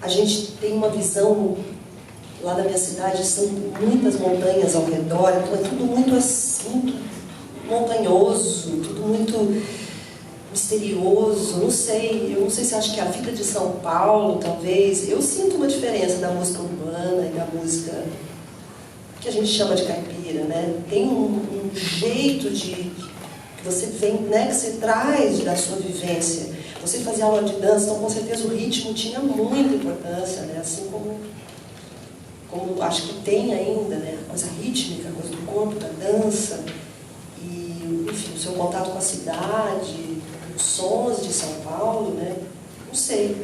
a gente tem uma visão lá da minha cidade, são muitas montanhas ao redor, então é tudo muito montanhoso, tudo muito misterioso, não sei, eu não sei se acho que a vida de São Paulo, talvez, eu sinto uma diferença da música urbana e da música que a gente chama de caipira, né? Tem um jeito que você vem, né, que você traz da sua vivência. Você fazia aula de dança, então com certeza o ritmo tinha muita importância, né? Assim como acho que tem ainda, né? A coisa rítmica, a coisa do corpo, da dança, e, enfim, o seu contato com a cidade, os sons de São Paulo, né? Não sei,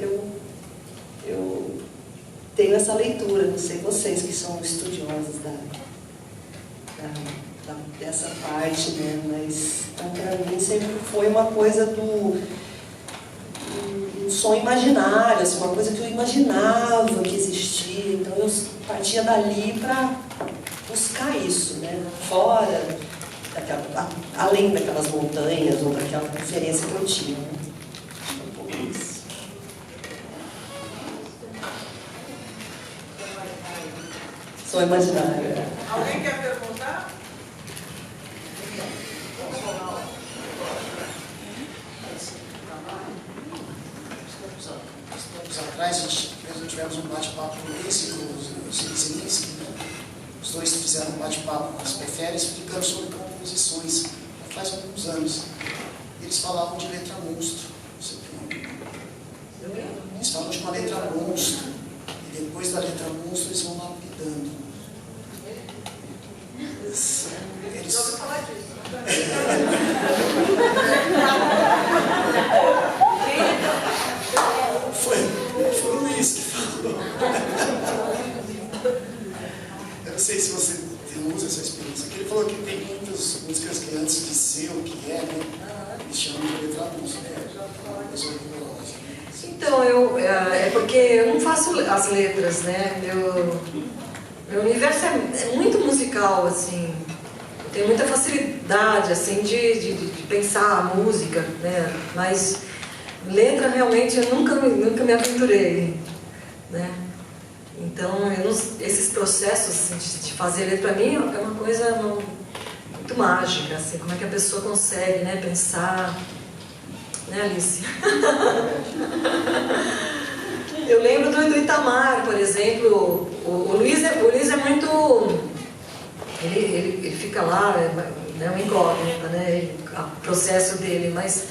eu tenho essa leitura, não sei vocês que são estudiosos dessa parte, né? Mas então, para mim sempre foi uma coisa do sonho imaginário, assim, uma coisa que eu imaginava que existia, então eu partia dali para buscar isso, né? Fora, além daquelas montanhas ou daquela referência que eu tinha. Né? Acho que é um pouco isso. Sonho imaginário. Alguém quer perguntar? Atrás, nós tivemos um bate-papo com o Zilinski, né? Os dois fizeram um bate-papo com as Preferes, explicando sobre composições, faz alguns anos. Eles falavam de letra monstro. Eles falam de uma letra monstro, e depois da letra monstro eles vão lapidando. Eles... Eu vou falar disso. Foi o Luiz que falou. Eu não sei se você usa essa experiência. Ele falou que tem muitas músicas que antes de ser o que é, né? Eles chamam de letra música. Então, é porque eu não faço as letras, né? Meu universo é muito musical, assim. Eu tenho muita facilidade, assim, de pensar a música, né? Mas letra, realmente, eu nunca me aventurei, né? Então, esses processos assim, de fazer letra, para mim, é uma coisa muito mágica, assim. Como é que a pessoa consegue, né, pensar... Né, Alice? Eu lembro do Itamar, por exemplo. O Luiz é muito... Ele fica lá, né, uma incógnita, né, o processo dele, mas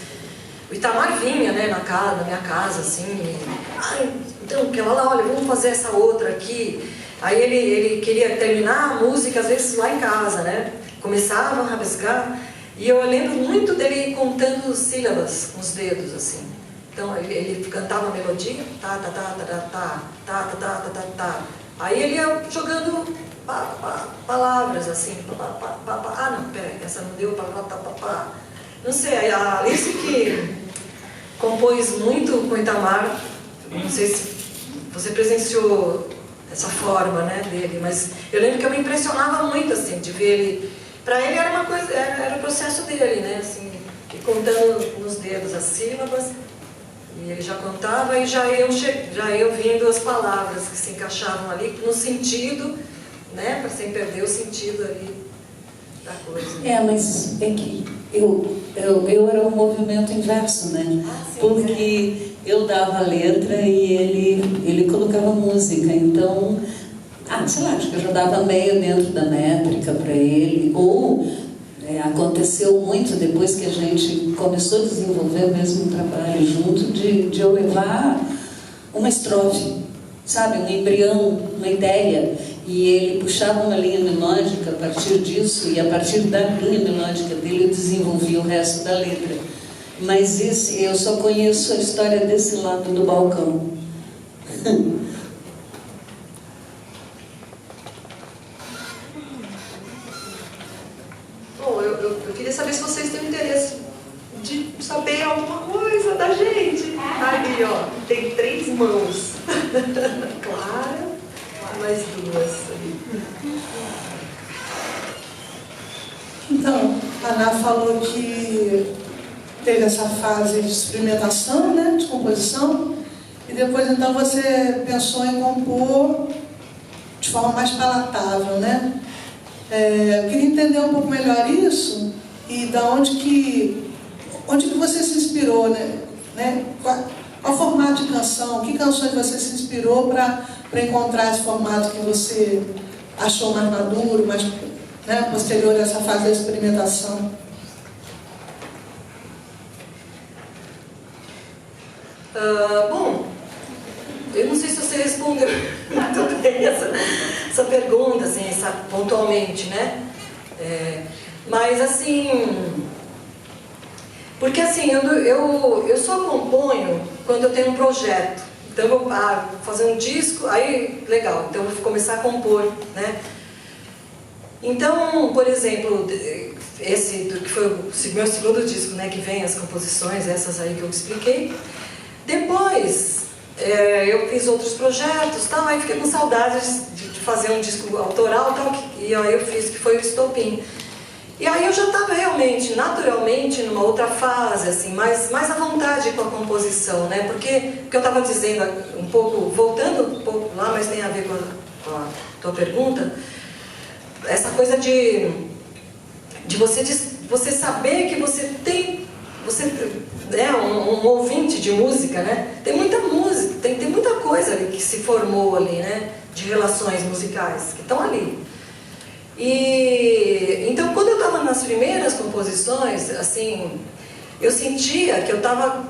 o Itamar vinha, né, na minha casa, assim, então, aquela lá, olha, vamos fazer essa outra aqui. Aí ele queria terminar a música, às vezes, lá em casa, né, começava a rabiscar, e eu lembro muito dele contando sílabas com os dedos, assim. Então, ele cantava a melodia, tá, tá, tá, tá, tá, tá, tá, tá, tá, tá, tá. Aí ele ia jogando palavras, assim, não, peraí, essa não deu, não sei, a Alice que compôs muito com o Itamar, não sei se você presenciou essa forma, né, dele, mas eu lembro que eu me impressionava muito, assim, de ver ele, para ele era uma coisa, era o processo dele, né, assim, contando nos dedos as sílabas, e ele já contava e já eu vindo as palavras que se encaixavam ali no sentido, né, para sem perder o sentido ali da coisa. Mas é que eu era um movimento inverso, né? Sim, porque eu dava a letra e ele colocava música, então, sei lá, acho que eu já dava meio dentro da métrica para ele, ou aconteceu muito depois que a gente começou a desenvolver o mesmo trabalho junto, de eu levar uma estrofe, sabe, um embrião, uma ideia, e ele puxava uma linha melódica a partir disso, e a partir da linha melódica dele eu desenvolvia o resto da letra. Mas eu só conheço a história desse lado do balcão. Bom, eu queria saber se vocês têm interesse de saber alguma coisa da gente. Ali, ó, tem 3 mãos. Clara, mais 2 ali. Então, a Ana falou que teve essa fase de experimentação, né, de composição, e depois então você pensou em compor de forma mais palatável, né? Eu queria entender um pouco melhor isso e da onde que você se inspirou, né? Qual formato de canção, que canções você se inspirou para encontrar esse formato que você achou mais maduro, mais, né, posterior a essa fase da experimentação? Bom, eu não sei se você respondeu muito bem essa pergunta, assim, pontualmente, né? Mas assim, porque assim, eu só componho quando eu tenho um projeto. Então eu vou fazer um disco, aí legal, então eu vou começar a compor, né? Então, por exemplo, esse que foi o meu segundo disco, né, que vem as composições, essas aí que eu expliquei. Depois, eu fiz outros projetos, tal, aí fiquei com saudades de fazer um disco autoral, tal, e aí eu fiz, que foi o Estopim. E aí eu já estava realmente, naturalmente, numa outra fase, assim, mais à vontade com a composição, né? Porque eu estava dizendo um pouco, voltando um pouco lá, mas tem a ver com a tua pergunta, essa coisa de você saber que você tem, né, um ouvinte de música, né? Tem muita música, tem muita coisa ali que se formou ali, né? De relações musicais que estão ali. E então, quando eu estava nas primeiras composições, assim, eu sentia que eu estava,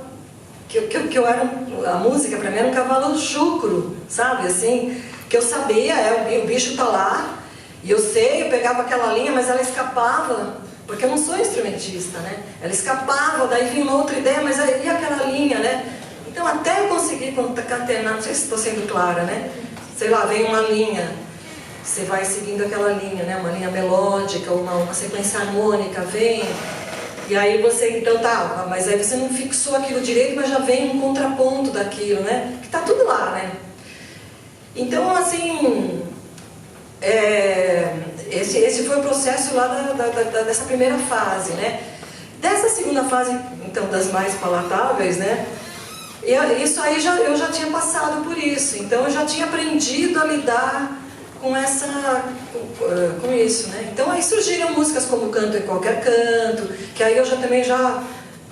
que eu era, a música para mim era um cavalo chucro, sabe, assim, que eu sabia, o bicho tá lá, e eu sei, eu pegava aquela linha, mas ela escapava, porque eu não sou instrumentista, né? Ela escapava, daí vinha uma outra ideia, mas aí ia aquela linha, né? Então, até eu conseguir concatenar, não sei se estou sendo clara, né? Sei lá, vem uma linha. Você vai seguindo aquela linha, né? Uma linha melódica, uma sequência harmônica, vem. E aí você, então tá, mas aí você não fixou aquilo direito, mas já vem um contraponto daquilo, né? Que tá tudo lá, né? Então, assim, esse foi o processo lá dessa primeira fase, né? Dessa segunda fase, então, das mais palatáveis, né? Isso aí eu já tinha passado por isso, então eu já tinha aprendido a lidar com isso, né? Então aí surgiram músicas como Canto em Qualquer Canto, que aí eu também já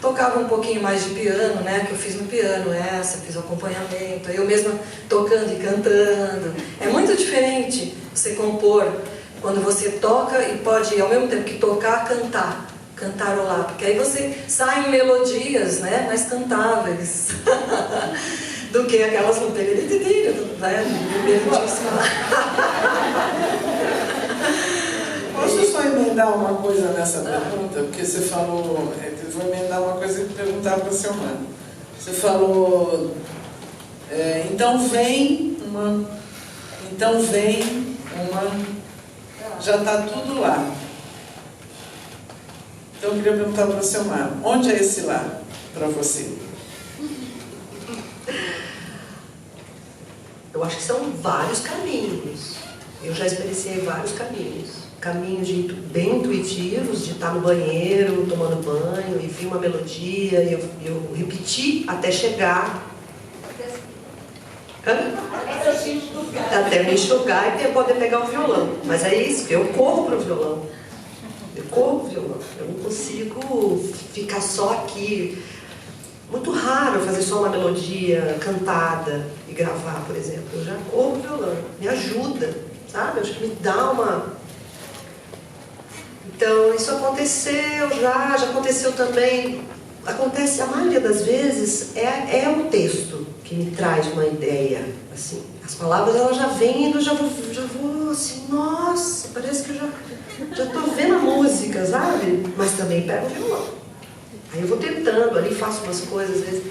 tocava um pouquinho mais de piano, né? Que eu fiz no piano fiz o acompanhamento, eu mesma tocando e cantando. É muito diferente você compor quando você toca e pode, ao mesmo tempo que tocar, cantarolar, porque aí você sai em melodias, né? Mais cantáveis. Do que aquelas né? Posso só emendar uma coisa nessa pergunta? Porque você falou, eu vou emendar uma coisa e perguntar para o seu mano. Você falou, então vem uma, já está tudo lá. Então eu queria perguntar para o seu mano, onde é esse lá para você? Eu acho que são vários caminhos. Eu já experienciei vários caminhos. Caminhos bem intuitivos, de estar no banheiro, tomando banho, e vir uma melodia, e eu repeti até chegar. Até me enxugar e poder pegar o violão. Mas é isso, eu corro para o violão. Eu não consigo ficar só aqui. Muito raro fazer só uma melodia cantada e gravar, por exemplo. Eu já corro o violão, me ajuda, sabe? Acho que me dá uma... Então, isso aconteceu já aconteceu também. Acontece, a maioria das vezes, é um texto que me traz uma ideia, assim. As palavras, elas já vêm e eu já vou assim, nossa, parece que eu já estou vendo a música, sabe? Mas também pego o violão. Aí eu vou tentando, ali faço umas coisas, às vezes.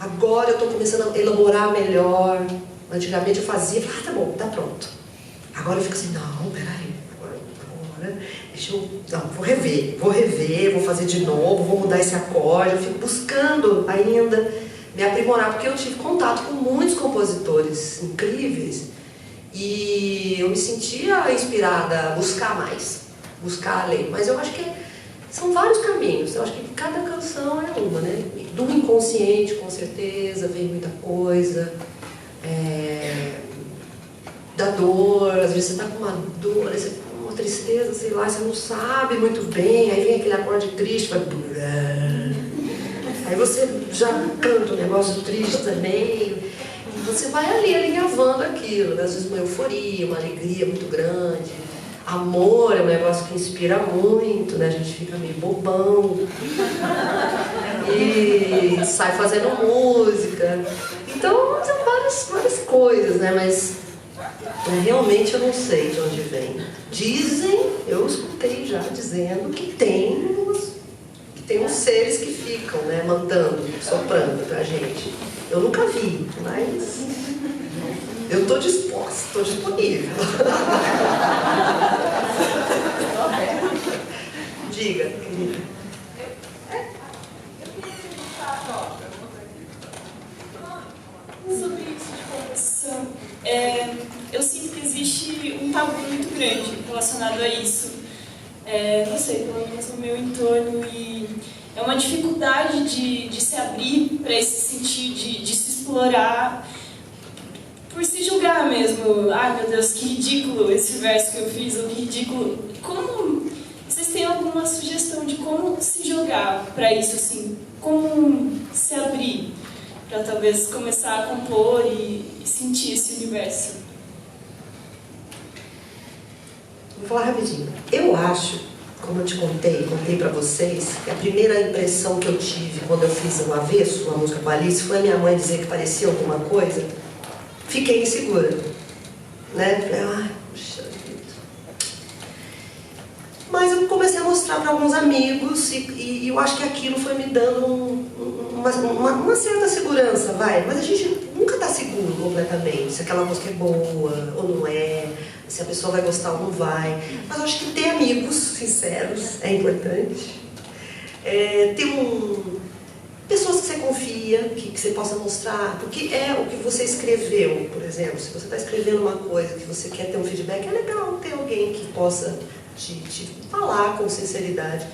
Agora eu estou começando a elaborar melhor. Antigamente eu fazia, tá bom, tá pronto. Agora eu fico assim, não, peraí, agora, deixa eu... Não, vou rever, vou fazer de novo, vou mudar esse acorde. Eu fico buscando ainda me aprimorar, porque eu tive contato com muitos compositores incríveis e eu me sentia inspirada a buscar mais, buscar além. Mas eu acho que São vários caminhos, eu acho que cada canção é uma, né? Do inconsciente, com certeza, vem muita coisa. Da dor, às vezes você tá com uma dor, aí você tá com uma tristeza, sei lá, você não sabe muito bem, aí vem aquele acorde triste, vai... Aí você já canta um negócio triste também, e você vai ali alinhavando aquilo, né? Às vezes uma euforia, uma alegria muito grande. Amor é um negócio que inspira muito, né? A gente fica meio bobão e sai fazendo música. Então, tem várias coisas, né? Mas realmente eu não sei de onde vem. Dizem, eu escutei já dizendo que tem uns seres que ficam, né? Mandando, soprando pra gente. Eu nunca vi, mas eu estou disposta, estou disponível. Diga, querida. Sobre isso de composição, eu sinto que existe um tabu muito grande relacionado a isso. Não sei, pelo menos no meu entorno, e é uma dificuldade de se abrir para esse sentido, de se explorar, por se julgar mesmo. Ai meu Deus, que ridículo esse verso que eu fiz, ou que ridículo. Como vocês têm alguma sugestão de como se jogar para isso, assim? Como se abrir para talvez começar a compor e sentir esse universo? Vou falar rapidinho. Eu acho, como eu te contei para vocês, que a primeira impressão que eu tive quando eu fiz o Avesso, uma música com a Alice, foi a minha mãe dizer que parecia alguma coisa. Fiquei insegura, né? Falei, ai, puxa vida. Mas eu comecei a mostrar para alguns amigos e eu acho que aquilo foi me dando uma certa segurança, vai. Mas a gente nunca está seguro completamente, se aquela música é boa ou não é, se a pessoa vai gostar ou não vai. Mas eu acho que ter amigos sinceros é importante. Ter pessoas que você confia, que você possa mostrar, porque é o que você escreveu, por exemplo. Se você está escrevendo uma coisa que você quer ter um feedback, é legal ter alguém que possa te falar com sinceridade.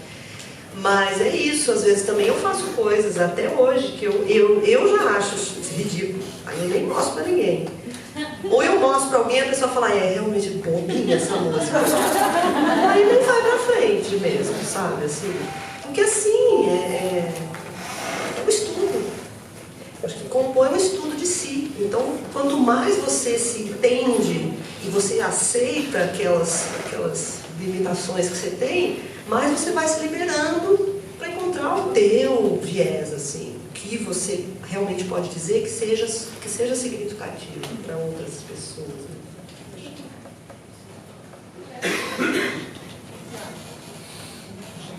Mas é isso, às vezes também eu faço coisas, até hoje, que eu já acho ridículo. Aí eu nem mostro pra ninguém. Ou eu mostro pra alguém e a pessoa fala, é realmente bobinha essa música. Aí nem vai pra frente mesmo, sabe? Assim, porque assim, é um estudo. Eu acho que compor é um estudo de si. Então, quanto mais você se entende e você aceita aquelas limitações que você tem, mais você vai se liberando para encontrar o teu viés, assim, que você realmente pode dizer que seja significativo para outras pessoas.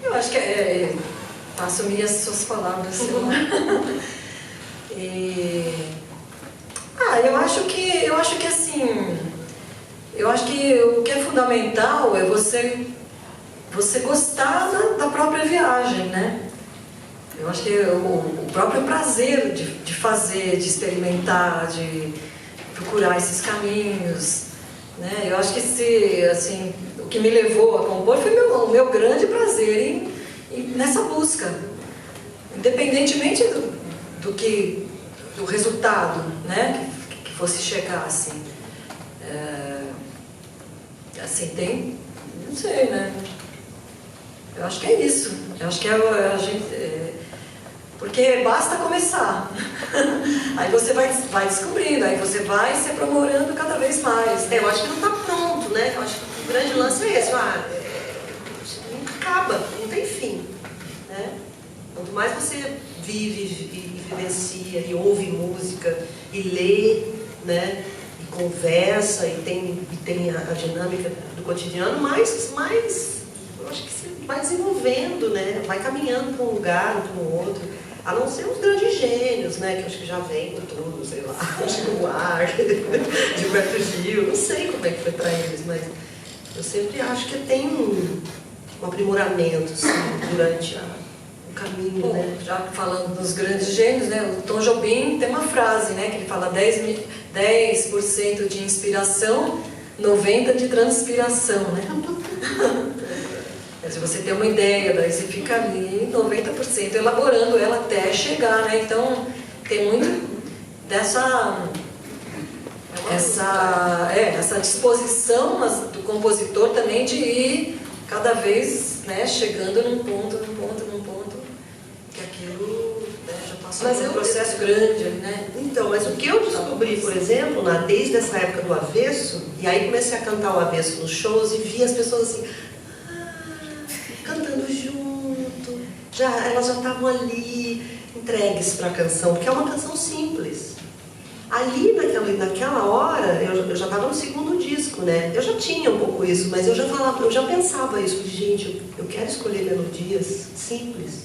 Eu acho que faço minhas suas palavras. Eu acho que assim, eu acho que o que é fundamental é você gostar da própria viagem, né? Eu acho que o próprio prazer de fazer, de experimentar, de procurar esses caminhos, né? Eu acho que assim, o que me levou a compor foi o meu grande prazer nessa busca, independentemente do resultado, né? Que fosse chegar, assim. Assim, tem... não sei, né? Eu acho que é isso. Eu acho que a gente... porque basta começar. Aí você vai descobrindo, aí você vai se aprimorando cada vez mais. Eu acho que não está pronto, né? Eu acho que o grande lance é esse. Nunca acaba, não tem fim, né? Quanto mais você vive e vivencia e ouve música e lê, né? E conversa e tem a dinâmica do cotidiano, mais eu acho que você vai desenvolvendo, né? Vai caminhando para um lugar, para um outro. A não ser os grandes gênios, né? Que eu acho que já vem com tudo, sei lá, Chico Buarque, Gilberto Gil, não sei como é que foi para eles, mas eu sempre acho que tem um aprimoramento, assim, durante o caminho, né? Já falando dos grandes gênios, né? O Tom Jobim tem uma frase, né? Que ele fala 10% de inspiração, 90% de transpiração, né? dizer, você tem uma ideia, daí você fica ali 90% elaborando ela até chegar, né? Então, tem muito dessa essa disposição do compositor também de ir cada vez, né, chegando num ponto, que aquilo, né, já passou por um processo grande, né? Então, mas o que eu descobri, por exemplo, desde essa época do Avesso, e aí comecei a cantar o Avesso nos shows e vi as pessoas assim, cantando junto, elas já estavam ali, entregues para a canção, porque é uma canção simples. Ali, naquela hora, eu já estava no segundo disco, né? Eu já tinha um pouco isso, mas eu já pensava isso, de gente, eu quero escolher melodias simples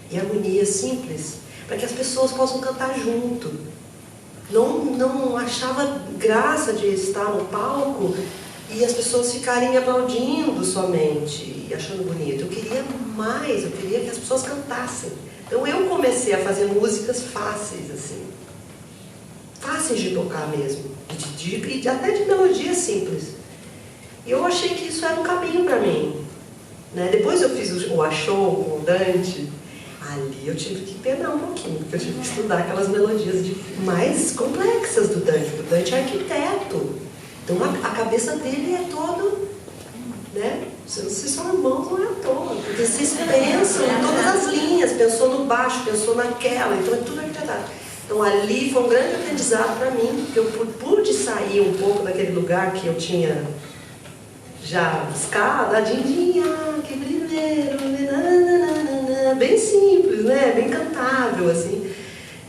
e harmonias simples, para que as pessoas possam cantar junto. Não achava graça de estar no palco e as pessoas ficarem me aplaudindo somente e achando bonito. Eu queria mais, eu queria que as pessoas cantassem. Então eu comecei a fazer músicas fáceis, assim. Fáceis de tocar mesmo, e até de melodias simples. E eu achei que isso era um caminho para mim. Né? Depois eu fiz o Achou com o Dante, ali eu tive que penar um pouquinho, porque eu tive que estudar aquelas melodias mais complexas do Dante. O Dante é arquiteto, então a cabeça dele é todo, né? Vocês são irmãos, não é à toa, porque vocês pensam em todas as linhas, pensou no baixo, pensou naquela, então é tudo arquitetado. Então ali foi um grande aprendizado para mim, porque eu pude sair um pouco daquele lugar que eu tinha já buscado, a dindinha, que primeiro, bem simples, né? Bem cantável, assim,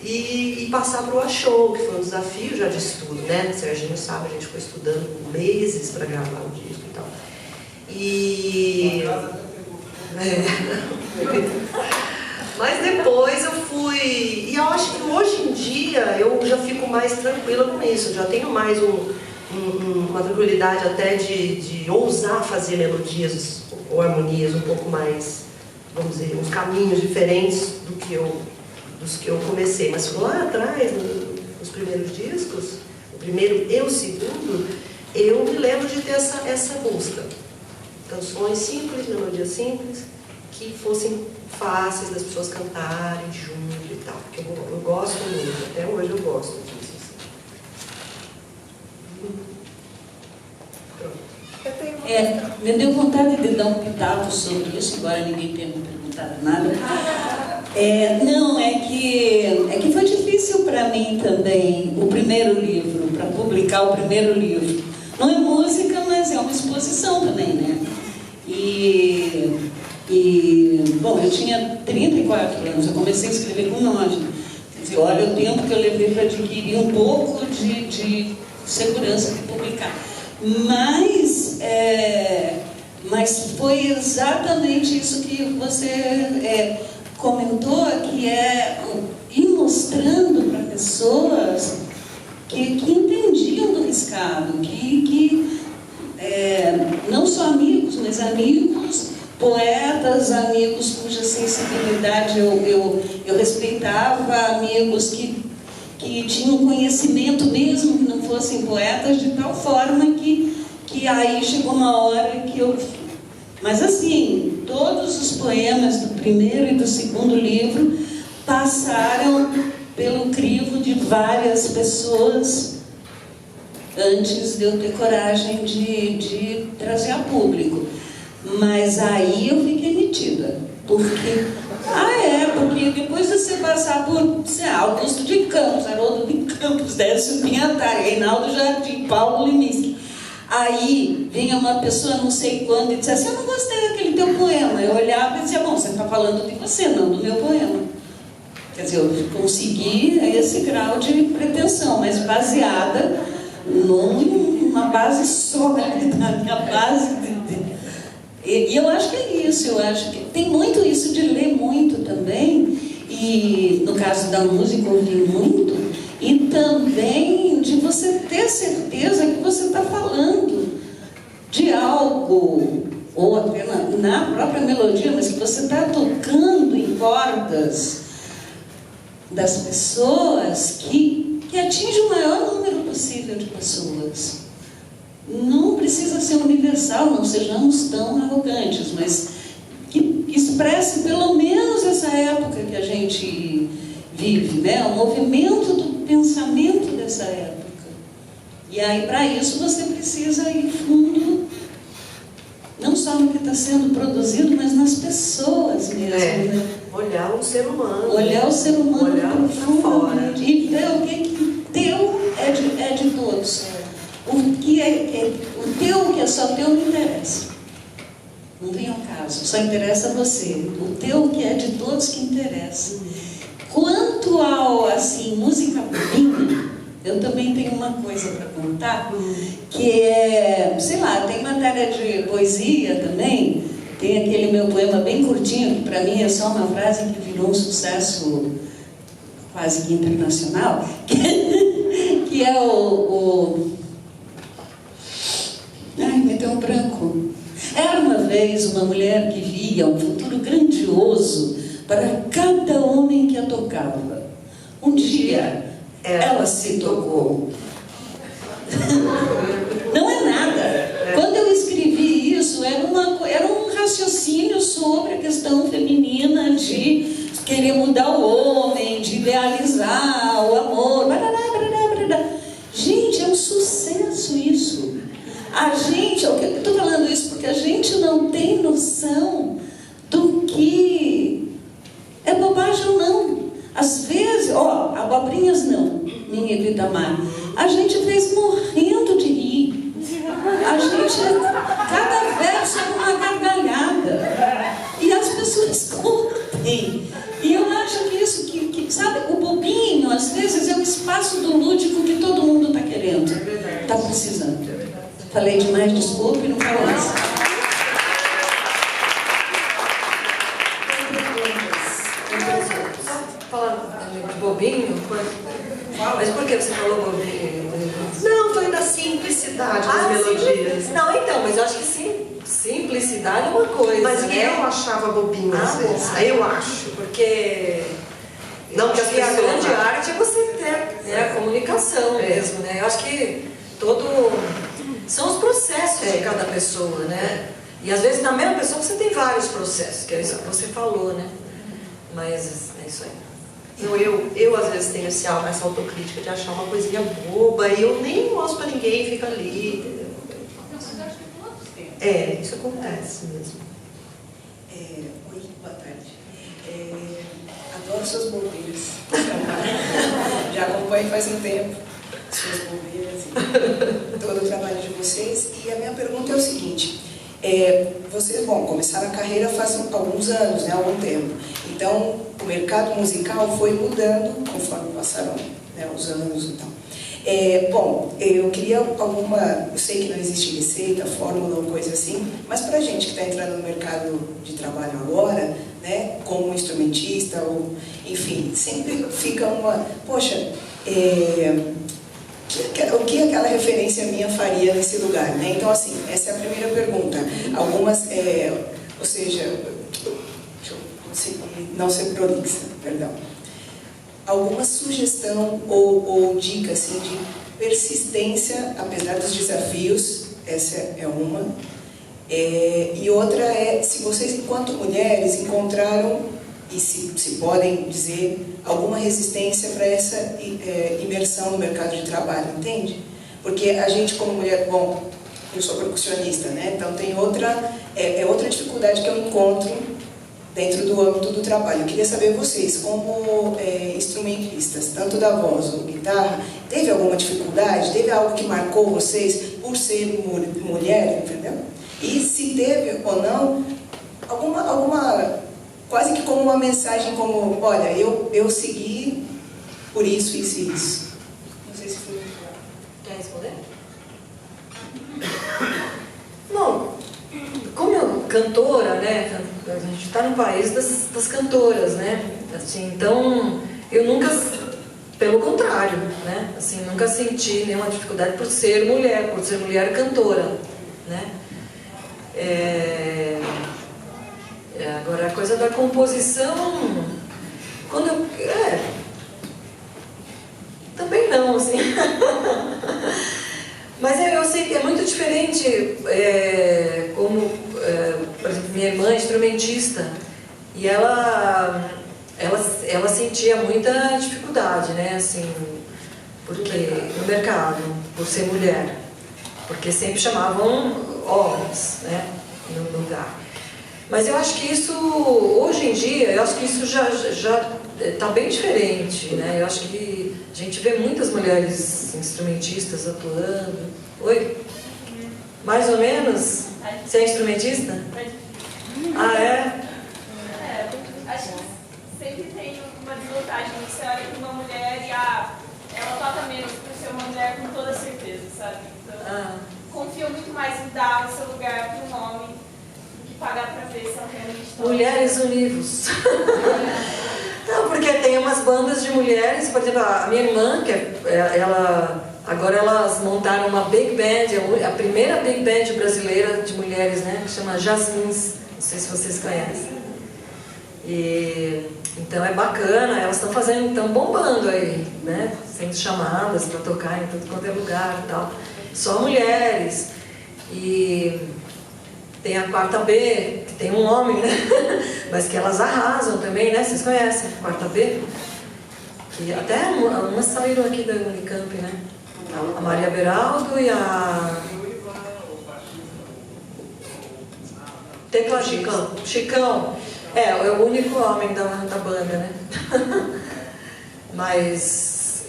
e passar para o Achou, que foi um desafio já de estudo, né? O Serginho sabe, a gente foi estudando meses para gravar o disco e tal. Mas depois eu fui, e eu acho que hoje em dia eu já fico mais tranquila com isso, já tenho mais uma tranquilidade até de ousar fazer melodias ou harmonias um pouco mais, vamos dizer, uns caminhos diferentes dos que eu comecei. Mas lá atrás, nos primeiros discos, o primeiro e o segundo, eu me lembro de ter essa busca. Canções simples, melodias simples, que fossem fáceis das pessoas cantarem junto e tal, porque eu gosto muito, até hoje eu gosto disso. Me deu vontade de dar um pitaco sobre isso, embora ninguém tenha me perguntado nada. Não, é que foi difícil para mim também o primeiro livro, para publicar o primeiro livro. Não é música, mas é uma exposição também, né? Bom, eu tinha 34 anos, eu comecei a escrever com 9. Quer dizer, olha o tempo que eu levei para adquirir um pouco de segurança de publicar. Mas foi exatamente isso que você comentou, que é ir mostrando para pessoas que entendiam do riscado, que não só amigos, mas amigos, poetas, amigos cuja sensibilidade eu respeitava, amigos que tinham conhecimento mesmo que não fossem poetas, de tal forma que aí chegou uma hora que eu... Mas assim, todos os poemas do primeiro e do segundo livro passaram pelo crivo de várias pessoas antes de eu ter coragem de trazer a público. Mas aí eu fiquei metida, porque depois de você passar por Augusto de Campos, Haroldo de Campos, Décio Pinhatari, Reinaldo Jardim, Paulo Leminski, aí vinha uma pessoa não sei quando e dizia assim, eu não gostei daquele teu poema. Eu olhava e dizia, bom, você está falando de você, não do meu poema. Quer dizer, eu consegui esse grau de pretensão, mas baseada numa base sólida, na minha base E eu acho que é isso, eu acho que tem muito isso de ler muito também, e no caso da música ouvir muito, e também de você ter certeza que você está falando de algo, ou até na própria melodia, mas que você está tocando em cordas das pessoas que atinge o maior número possível de pessoas. Não precisa ser universal, não sejamos tão arrogantes, mas expresse pelo menos essa época que a gente vive, né? O movimento do pensamento dessa época. E aí, para isso, você precisa ir fundo, não só no que está sendo produzido, mas nas pessoas mesmo, né? Olhar o ser humano. Olhar o ser humano olhar para fora. E ver o que teu é de todos. O que o teu que é só teu não interessa. Não vem ao caso, só interessa você. O teu que é de todos que interessa. Quanto ao, assim, música bobinha, eu também tenho uma coisa para contar, que é, sei lá, tem matéria de poesia também, tem aquele meu poema bem curtinho, que para mim é só uma frase que virou um sucesso quase que internacional, que é Ai, me deu um branco. Era uma vez uma mulher que via um futuro grandioso para cada homem que a tocava. Um dia, ela se tocou. Não é nada. Quando eu escrevi isso, era um raciocínio sobre a questão feminina de querer mudar o homem, de idealizar o amor. Gente, é um sucesso isso. Eu estou falando isso porque a gente não tem noção do que é bobagem ou não. Às vezes, abobrinhas não, minha Itamar. A gente fez morrendo de rir. A gente, cada verso é uma gargalhada. E as pessoas curtem. E eu acho que isso, sabe, o bobinho, às vezes, é o espaço do lúdico que todo mundo está querendo, está precisando. Falei demais, desculpe, não falo mais. Falando de bobinho, mas por que você falou bobinho? Não, foi da simplicidade das melodias. Não, então, mas eu acho que simplicidade é uma coisa. Mas né? eu achava bobinho às vezes. Eu acho. Porque Não que as a pessoas grande acham. arte é você ter a comunicação mesmo, né? Eu acho que são os processos de cada pessoa, né? E às vezes na mesma pessoa você tem vários processos, que é isso que você falou, né? Mas é isso aí. Eu às vezes tenho essa autocrítica de achar uma coisinha boba e eu nem mostro pra ninguém, fica ali, entendeu? Isso acontece mesmo. Oi, boa tarde. Adoro suas bobeiras. Já acompanho faz um tempo suas bobeiras e todo o trabalho de vocês. E a minha pergunta é o seguinte. Vocês, começaram a carreira faz alguns anos, né, algum tempo. Então, o mercado musical foi mudando conforme passaram, né, os anos e tal. Eu queria eu sei que não existe receita, fórmula ou coisa assim, mas para a gente que está entrando no mercado de trabalho agora, né, como instrumentista, ou, enfim, sempre fica poxa, o que aquela referência minha faria nesse lugar, né? Então, assim, essa é a primeira pergunta. Algumas, ou seja, deixa eu conseguir não ser prolixa, perdão. Alguma sugestão ou dica, assim, de persistência, apesar dos desafios, essa é uma. E outra é, se vocês, enquanto mulheres, encontraram, e se podem dizer, alguma resistência para essa imersão no mercado de trabalho, entende? Porque a gente, como mulher, eu sou percussionista, né? Então tem outra dificuldade que eu encontro dentro do âmbito do trabalho. Eu queria saber vocês, como instrumentistas, tanto da voz ou guitarra, teve alguma dificuldade? Teve algo que marcou vocês por ser mulher, entendeu? E se teve ou não, alguma quase que como uma mensagem como, olha, eu segui por isso, isso e isso. Não sei se foi muito claro. Quer responder? Bom, como cantora, né, a gente está no país das cantoras, né, assim, então eu nunca, pelo contrário, né, assim, nunca senti nenhuma dificuldade por ser mulher cantora, né. Agora, a coisa da composição, quando também não, assim. Mas eu sei que é muito diferente, por exemplo, minha irmã é instrumentista, E ela sentia muita dificuldade, né, assim, no mercado, por ser mulher, porque sempre chamavam homens, né, no lugar. Mas eu acho que isso, hoje em dia, eu acho que isso já está bem diferente, né? Eu acho que a gente vê muitas mulheres instrumentistas atuando. Oi? Mais ou menos? Você é instrumentista? Ah, é? Acho que sempre tem uma desvantagem. Você olha para uma mulher e ela toca menos por ser uma mulher com toda certeza, sabe? Então, confio muito mais em dar o seu lugar para um homem do que pagar para ver se ela realmente toca. Mulheres univos. Não, porque tem umas bandas de mulheres, por exemplo, a minha irmã, agora elas montaram uma big band, a primeira big band brasileira de mulheres, né, que chama Jasmins, não sei se vocês conhecem. E então é bacana, elas estão bombando aí, né, sendo chamadas para tocar em tudo quanto é lugar e tal. Só mulheres. E tem a quarta B, que tem um homem, né? Mas que elas arrasam também, né? Vocês conhecem a quarta B? Que até umas saíram aqui da Unicamp, né? A Maria Beraldo e a... Chicão. É o único homem da banda, né? Mas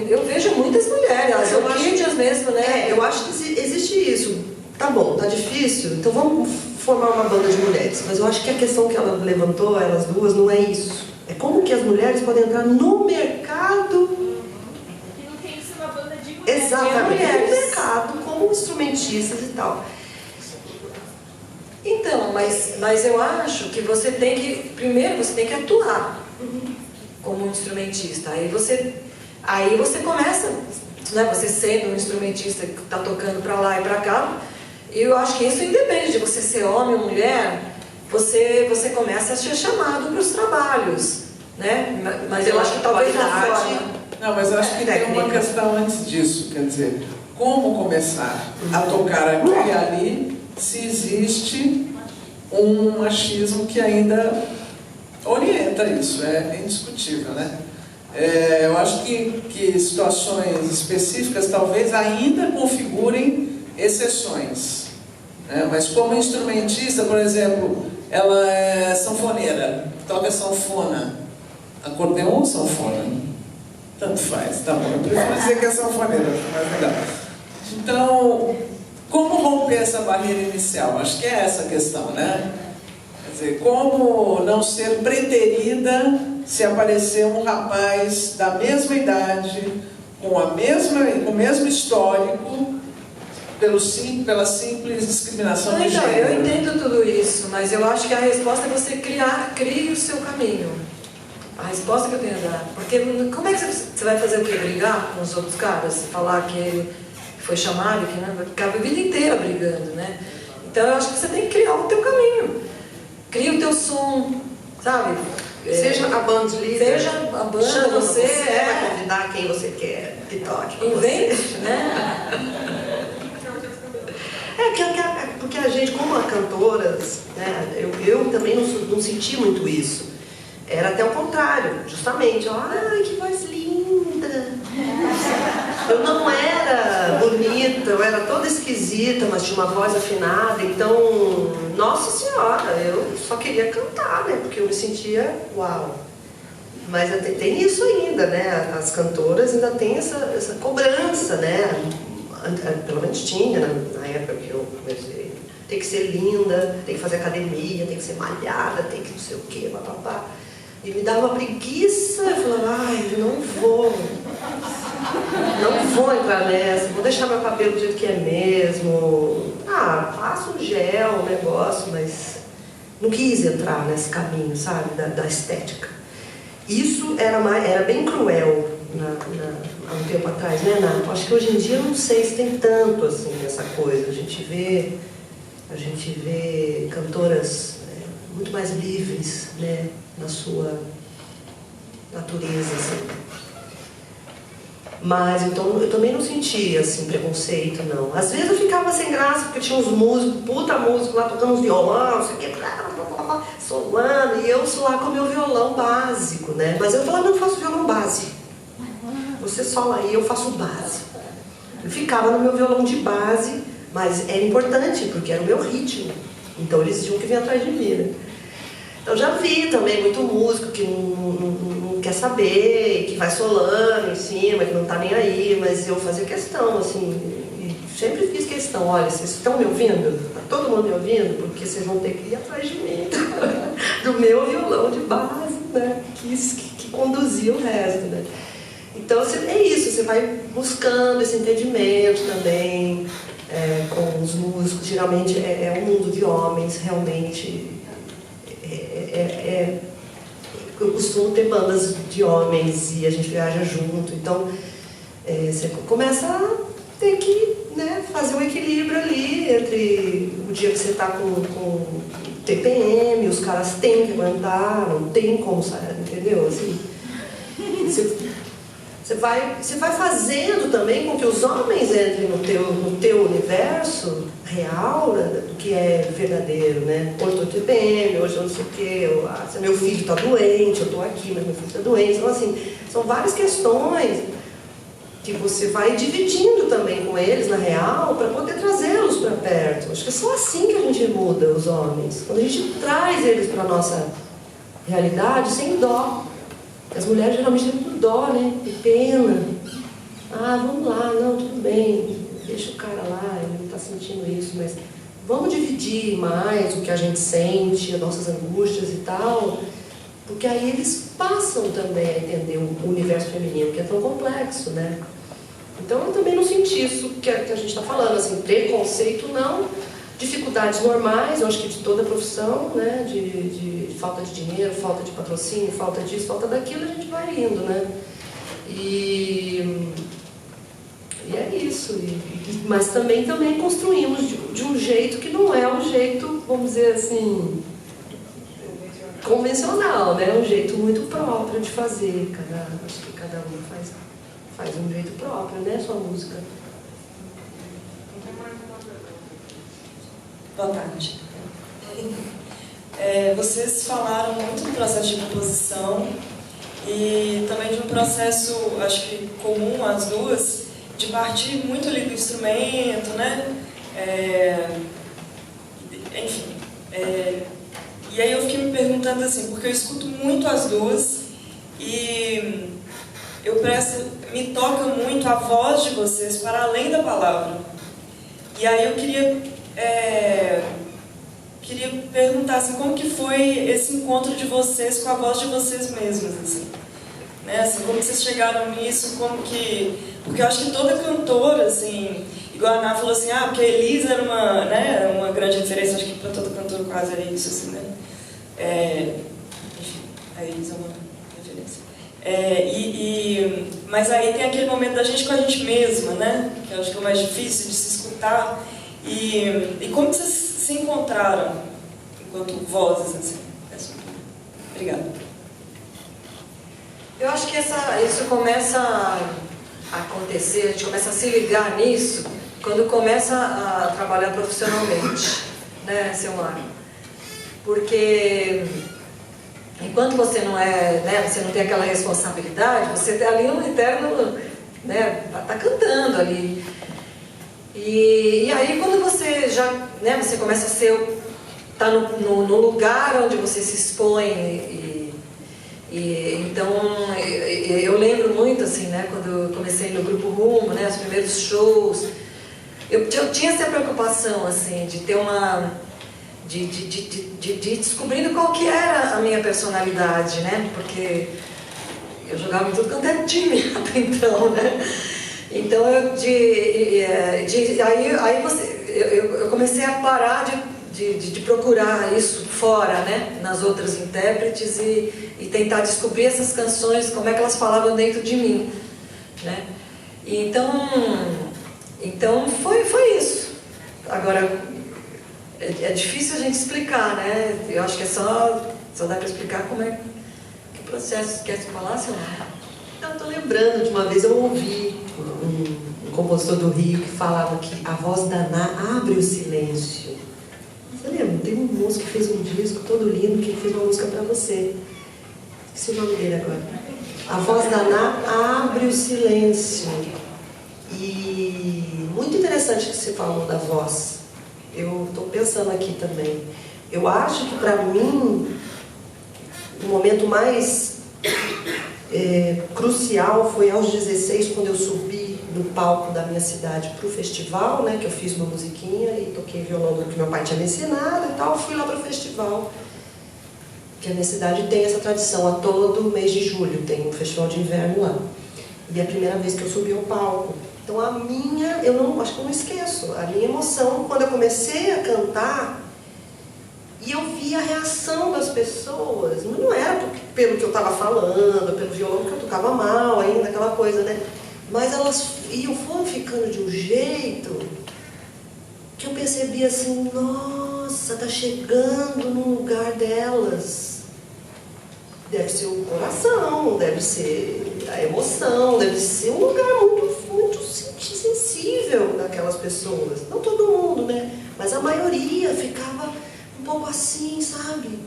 eu vejo muitas mulheres, as orquídeas mesmo, né? Eu acho que existe isso. Tá bom, tá difícil, então vamos formar uma banda de mulheres. Mas eu acho que a questão que ela levantou, elas duas, não é isso. É como que as mulheres podem entrar no mercado. Que não tem que ser uma banda de mulheres. Exatamente, no mercado, como instrumentistas e tal. Então, mas eu acho que primeiro você tem que atuar como instrumentista. Aí você começa, né, você sendo um instrumentista que está tocando para lá e para cá. E eu acho que isso independe de você ser homem ou mulher, você começa a ser chamado para os trabalhos, né? Mas eu acho que talvez não forma. Não, mas eu acho que tem uma questão antes disso, quer dizer, como começar a tocar aqui e ali se existe um machismo que ainda orienta isso, é indiscutível, né? Eu acho que situações específicas talvez ainda configurem exceções, né? Mas como instrumentista, por exemplo, ela é sanfoneira, toca sanfona, acordeon ou sanfona? Tanto faz, tá bom, eu prefiro dizer que é sanfoneira, fica mais legal. Então, como romper essa barreira inicial? Acho que é essa a questão, né? Quer dizer, como não ser preterida se aparecer um rapaz da mesma idade, com o mesmo histórico, pela simples discriminação de Então, gênero. eu entendo tudo isso, mas eu acho que a resposta é você crie o seu caminho. A resposta que eu tenho a dar. Porque como é que você vai fazer o quê? Brigar com os outros caras? Falar que ele foi chamado, que não, vai ficar a vida inteira brigando, né? Então eu acho que você tem que criar o teu caminho. Cria o teu som, sabe? Seja a band líder. Seja a banda, chama você vai convidar quem você quer que toque. Invente, né? Porque a gente, como cantoras, né, eu também não senti muito isso. Era até o contrário, justamente. Ai, que voz linda! Eu não era bonita, eu era toda esquisita, mas tinha uma voz afinada. Então, nossa senhora, eu só queria cantar, né? Porque eu me sentia uau. Mas tem isso ainda, né? As cantoras ainda têm essa cobrança, né? Pelo menos tinha na época que eu comecei. Tem que ser linda, tem que fazer academia, tem que ser malhada, tem que não sei o quê, papapá. E me dava uma preguiça, eu falava, ai, não vou entrar nessa, vou deixar meu cabelo do jeito que é mesmo. Faço um gel, um negócio, mas não quis entrar nesse caminho, sabe, da estética. Isso era bem cruel há um tempo atrás, né, Nath? Acho que hoje em dia eu não sei se tem tanto assim essa coisa. A gente vê cantoras muito mais livres, né, na sua natureza, assim. Mas então eu também não sentia assim preconceito, não. Às vezes eu ficava sem graça porque tinha uns músicos, puta músico lá tocando uns violão, não sei o que, solando, e eu sou lá com o meu violão básico, né? Mas eu falava, não faço violão básico. Você sola aí, eu faço base. Eu ficava no meu violão de base, mas era importante, porque era o meu ritmo. Então eles tinham que vir atrás de mim, né? Eu já vi também muito músico que não quer saber, que vai solando em cima, que não tá nem aí, mas eu fazia questão, assim, e sempre fiz questão, olha, vocês estão me ouvindo? Tá todo mundo me ouvindo? Porque vocês vão ter que ir atrás de mim, do meu violão de base, né? Que conduzia o resto, né? Então é isso, você vai buscando esse entendimento também com os músicos. Geralmente é um mundo de homens, realmente. Eu costumo ter bandas de homens e a gente viaja junto, então você começa a ter que, né, fazer um equilíbrio ali entre o dia que você está com TPM, os caras têm que aguentar, não tem como sair, entendeu? Assim, você vai fazendo também com que os homens entrem no teu universo real, né, do que é verdadeiro, né? Hoje eu estou TPM, hoje eu não sei o quê, meu filho está doente, eu estou aqui, mas meu filho está doente. Então, assim, são várias questões que você vai dividindo também com eles, na real, para poder trazê-los para perto. Acho que é só assim que a gente muda os homens. Quando a gente traz eles para a nossa realidade, sem dó. As mulheres geralmente têm muito dó, né? E pena. Ah, vamos lá, não, tudo bem, deixa o cara lá, ele não está sentindo isso, mas vamos dividir mais o que a gente sente, as nossas angústias e tal, porque aí eles passam também a entender o universo feminino, que é tão complexo, né? Então eu também não senti isso que a gente está falando, assim, preconceito não, dificuldades normais, eu acho que de toda a profissão, né? De falta de dinheiro, falta de patrocínio, falta disso, falta daquilo, a gente vai indo, né? E é isso, mas também construímos de um jeito que não é um jeito, vamos dizer assim, convencional, né? Um jeito muito próprio de fazer. Acho que cada um faz um jeito próprio, né? Sua música. Boa tarde. Vocês falaram muito do processo de composição e também de um processo, acho que comum às duas, de partir muito ali do instrumento, né? Enfim. E aí eu fiquei me perguntando assim, porque eu escuto muito as duas e me toca muito a voz de vocês para além da palavra. E aí eu queria perguntar assim, como que foi esse encontro de vocês com a voz de vocês mesmos, assim, né? Assim, como que vocês chegaram nisso, porque eu acho que toda cantora, assim, igual a Ana falou assim, porque a Elisa era uma grande referência, acho que para todo cantor quase é isso, assim, né? Enfim, a Elisa é uma referência. Mas aí tem aquele momento da gente com a gente mesma, né? Que eu acho que é o mais difícil de se escutar. E como que vocês se encontraram enquanto vozes, assim? Obrigada. Eu acho que isso começa a acontecer, a gente começa a se ligar nisso quando começa a trabalhar profissionalmente, né, Silmar? Porque enquanto você não você não tem aquela responsabilidade, você tem ali um eterno, né, tá cantando ali. E aí quando você já, né, você começa a tá no lugar onde você se expõe então eu lembro muito assim, né, quando eu comecei no Grupo Rumo, né, os primeiros shows, eu tinha essa preocupação assim de ter de descobrindo qual que era a minha personalidade, né, porque eu jogava em tudo quanto é time até então, né. Então eu comecei a parar de procurar isso fora, né, nas outras intérpretes e tentar descobrir essas canções, como é que elas falavam dentro de mim, né. Então foi isso. Agora é difícil a gente explicar, né. Eu acho que só dá para explicar como é que processo. Quer falar, Silmar? Eu estou lembrando de uma vez eu ouvi um compositor do Rio que falava que a voz da Ná abre o silêncio. Você lembra? Tem um moço que fez um disco todo lindo, que fez uma música pra você. Esqueci o nome dele agora. A voz da Ná abre o silêncio. E muito interessante que você falou da voz. Eu estou pensando aqui também. Eu acho que para mim o momento mais crucial foi aos 16, quando eu subi no palco da minha cidade para o festival, né, que eu fiz uma musiquinha e toquei violão que meu pai tinha me ensinado e tal. Fui lá para o festival, que a minha cidade tem essa tradição, a todo mês de julho tem um festival de inverno lá. E é a primeira vez que eu subi ao palco. Então acho que eu não esqueço, a minha emoção, quando eu comecei a cantar, e eu vi a reação das pessoas, não era pelo que eu estava falando, pelo violão, que eu tocava mal ainda, aquela coisa, né? Mas elas foram ficando de um jeito que eu percebi assim, nossa, tá chegando no lugar delas. Deve ser o coração, deve ser a emoção, deve ser um lugar muito sensível daquelas pessoas. Não todo mundo, né? Mas a maioria ficava um pouco assim, sabe?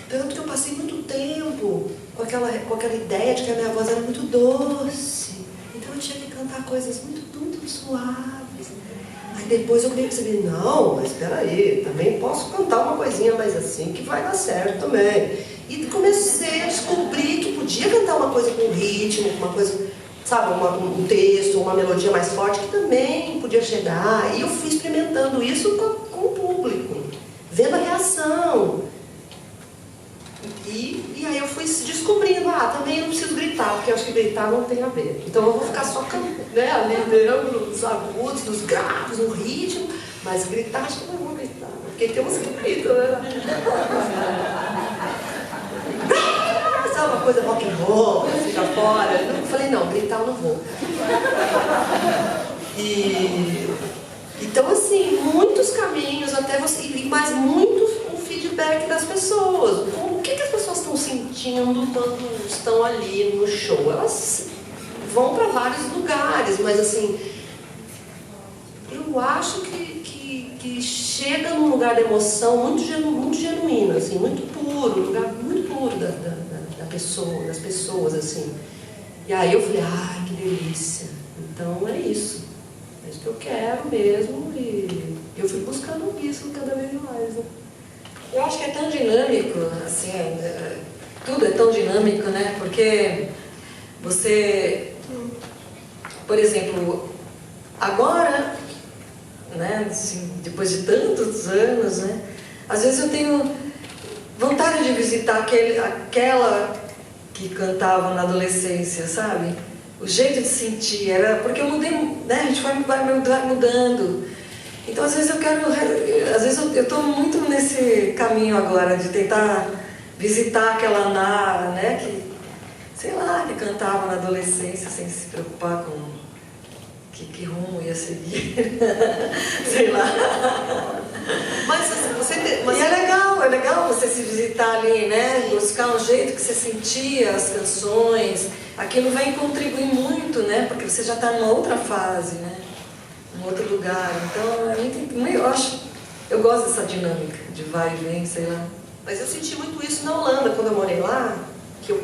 Tanto que eu passei muito tempo com aquela ideia de que a minha voz era muito doce. Então eu tinha que cantar coisas muito suaves. Aí depois eu percebi, não, mas espera aí, também posso cantar uma coisinha mais assim que vai dar certo também. E comecei a descobrir que podia cantar uma coisa com ritmo, uma coisa, sabe, um texto, uma melodia mais forte, que também podia chegar. E eu fui experimentando isso com o público, vendo a reação. E aí eu fui descobrindo, também não preciso gritar, porque eu acho que gritar não tem a ver. Então eu vou ficar só cantando, né, ali nos agudos, nos graves, no ritmo, mas gritar, acho que eu não vou gritar, porque tem uns que gritam, né? Sabe uma coisa rock and roll, fica fora. Eu falei, não, gritar eu não vou. Então, assim, muitos caminhos até você, mas muito o feedback das pessoas. O que as pessoas estão sentindo quando estão ali no show? Elas vão para vários lugares, mas assim, eu acho que chega num lugar de emoção muito genuíno, assim, muito puro, um lugar muito puro das pessoas, assim. E aí eu falei, ai, que delícia. Então é isso. É isso que eu quero mesmo. E eu fui buscando isso cada vez mais. Né? Eu acho que é tão dinâmico, assim, tudo é tão dinâmico, né? Porque você, por exemplo, agora, né, assim, depois de tantos anos, né, às vezes eu tenho vontade de visitar aquela que cantava na adolescência, sabe? O jeito de sentir, era porque eu mudei, né? A gente vai mudando. Então, às vezes eu estou muito nesse caminho agora de tentar visitar aquela Ná, né? Que, sei lá, que cantava na adolescência sem se preocupar com que rumo ia seguir, sei lá. Mas E é legal você se visitar ali, né? Buscar um jeito que você sentia as canções. Aquilo vai contribuir muito, né? Porque você já está numa outra fase, né? Num outro lugar. Então, eu gosto dessa dinâmica de vai e vem, sei lá. Mas eu senti muito isso na Holanda, quando eu morei lá,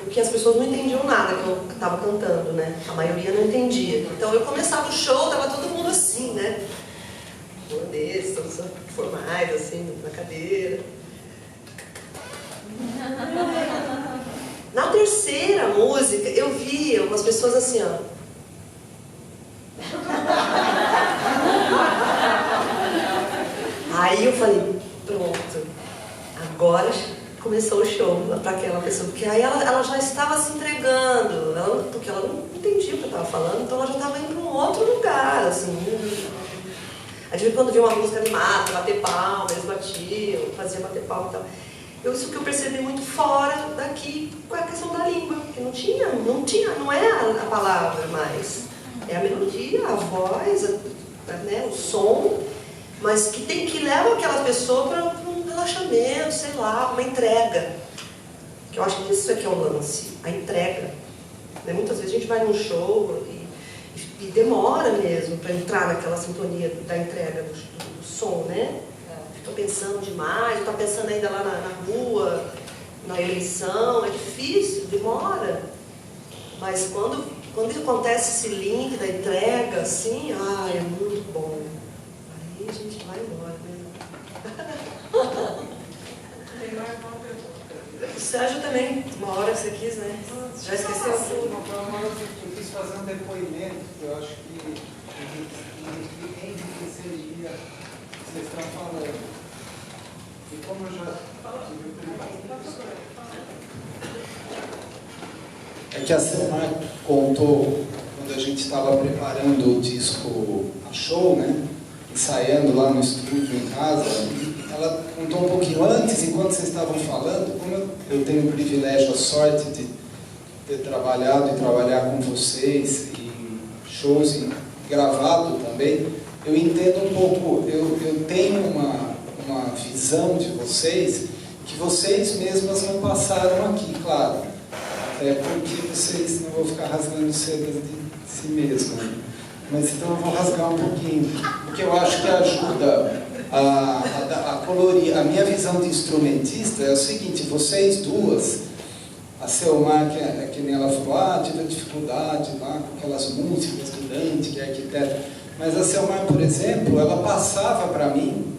que as pessoas não entendiam nada que eu estava cantando, né? A maioria não entendia. Então eu começava o show, tava todo mundo assim, né? Holandeses, todos formais, assim, na cadeira. Na terceira música, eu vi umas pessoas assim, ó. Aí eu falei, pronto, agora começou o show para aquela pessoa, porque aí ela já estava se entregando, porque ela não entendia o que eu estava falando, então ela já estava indo para um outro lugar, assim. A gente, quando via uma música animada, bater palma, eles batiam, faziam bater palma e tal. Isso que eu percebi muito fora daqui, com a questão da língua, porque não é a palavra mais, é a melodia, a voz, né, o som, mas que leva aquela pessoa para um relaxamento, sei lá, uma entrega. Que eu acho que isso aqui é o lance, a entrega. Né? Muitas vezes a gente vai num show e demora mesmo para entrar naquela sintonia da entrega do som, né? estou pensando demais, estou pensando ainda lá na rua, na eleição, é difícil, demora. Mas quando acontece esse link da entrega, assim, é muito bom. Aí a gente vai embora, né? Tem mais uma pergunta. O Sérgio também, uma hora que você quis, né? Já esqueceu tudo. Uma hora eu quis fazer um depoimento, que eu acho que enriqueceria o que vocês estão falando. E como eu já tive o primeiro. É que a Selmar contou, quando a gente estava preparando o disco a show, né? Ensaiando lá no estúdio em casa, ela contou um pouquinho antes, enquanto vocês estavam falando, como eu tenho o privilégio, a sorte de ter trabalhado e trabalhar com vocês em shows e gravado também, eu entendo um pouco, eu tenho uma visão de vocês que vocês mesmas não passaram aqui, claro. Até porque vocês, não vou ficar rasgando seda de si mesmo, né? Mas então eu vou rasgar um pouquinho, porque eu acho que ajuda a colorir. A minha visão de instrumentista é o seguinte: vocês duas, a Selmar, que nem ela falou, tive dificuldade lá com aquelas músicas do Dante, que é arquiteto, mas a Selmar, por exemplo, ela passava para mim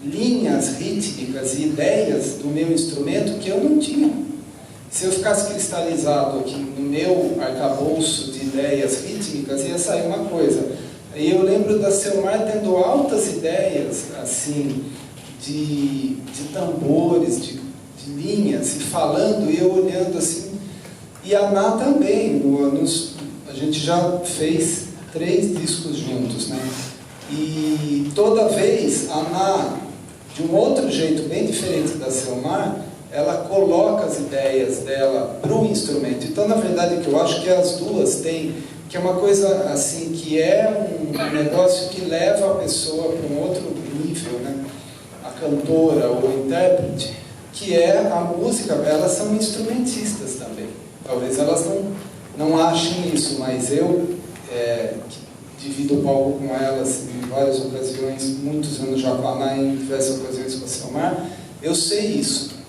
linhas rítmicas e ideias do meu instrumento que eu não tinha. Se eu ficasse cristalizado aqui no meu arcabouço de ideias rítmicas, ia sair uma coisa. E eu lembro da Selmar tendo altas ideias, assim, de tambores, de linhas, e falando, e eu olhando assim. E a Ná também, a gente já fez 3 discos juntos, né? E toda vez a Ná, de um outro jeito bem diferente da Selmar, ela coloca as ideias dela para o instrumento. Então, na verdade, o que eu acho que as duas têm, que é uma coisa assim, que é um negócio que leva a pessoa para um outro nível, né? A cantora ou o intérprete, que é a música, elas são instrumentistas também. Talvez elas não achem isso, mas eu, que divido o palco com elas em várias ocasiões, muitos anos já com a Ana, em diversas ocasiões com a Selmar, eu sei isso.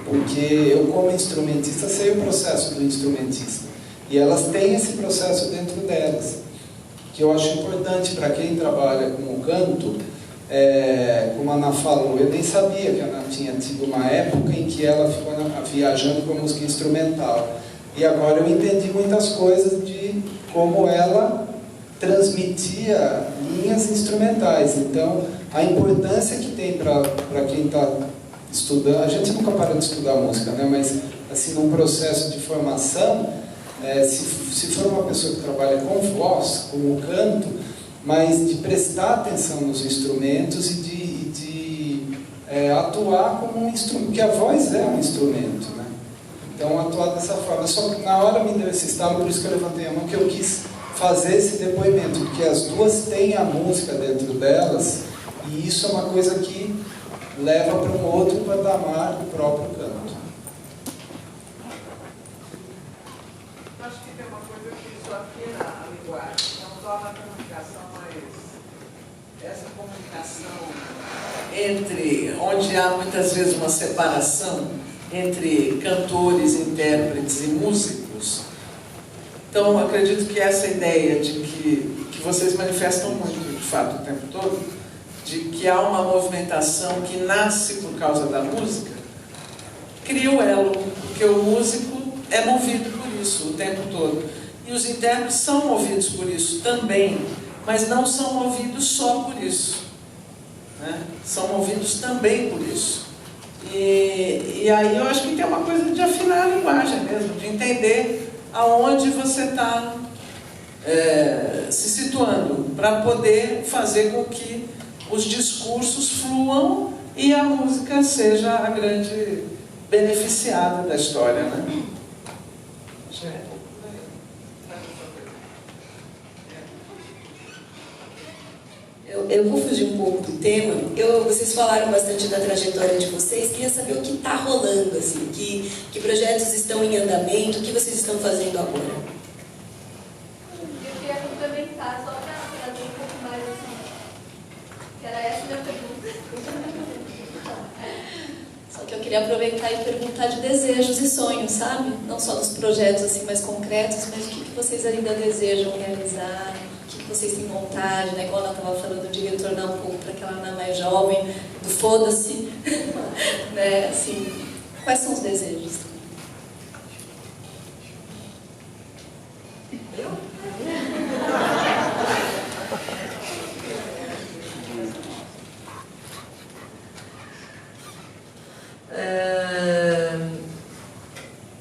Porque eu, como instrumentista, sei o processo do instrumentista. E elas têm esse processo dentro delas, que eu acho importante para quem trabalha com o canto. Como a Ana falou, eu nem sabia que a Ana tinha tido uma época em que ela ficou viajando com a música instrumental. E agora eu entendi muitas coisas de como ela transmitia linhas instrumentais. Então, a importância que tem para quem está estudando, a gente nunca para de estudar música, né? Mas assim, num processo de formação, se for uma pessoa que trabalha com voz, com o canto, mas de prestar atenção nos instrumentos e de atuar como um instrumento, porque a voz é um instrumento, né? Então, atuar dessa forma. Só que na hora me deu esse estalo, por isso que eu levantei a mão, que eu quis fazer esse depoimento, porque as duas têm a música dentro delas, e isso é uma coisa que leva para um outro patamar do próprio canto. Acho que tem uma coisa que isso afina a linguagem, não só na comunicação, mas essa comunicação entre, onde há muitas vezes uma separação entre cantores, intérpretes e músicos. Então, acredito que essa ideia de que vocês manifestam muito, de fato, o tempo todo, de que há uma movimentação que nasce por causa da música, cria o elo, porque o músico é movido por isso o tempo todo. E os intérpretes são movidos por isso também, mas não são movidos só por isso, né? São movidos também por isso. E aí eu acho que tem uma coisa de afinar a linguagem mesmo, de entender aonde você está se situando, para poder fazer com que os discursos fluam e a música seja a grande beneficiada da história, né? Eu vou fugir um pouco do tema. Vocês falaram bastante da trajetória de vocês. Queria saber o que está rolando, assim, que projetos estão em andamento, o que vocês estão fazendo agora? Eu queria complementar, só para trazer um pouco mais assim, que era essa a minha pergunta. queria aproveitar e perguntar de desejos e sonhos, sabe? Não só dos projetos assim mais concretos, mas o que vocês ainda desejam realizar, o que vocês têm vontade, né? Igual ela estava falando de retornar um pouco para aquela Ana mais jovem, do foda-se, né? Assim, quais são os desejos?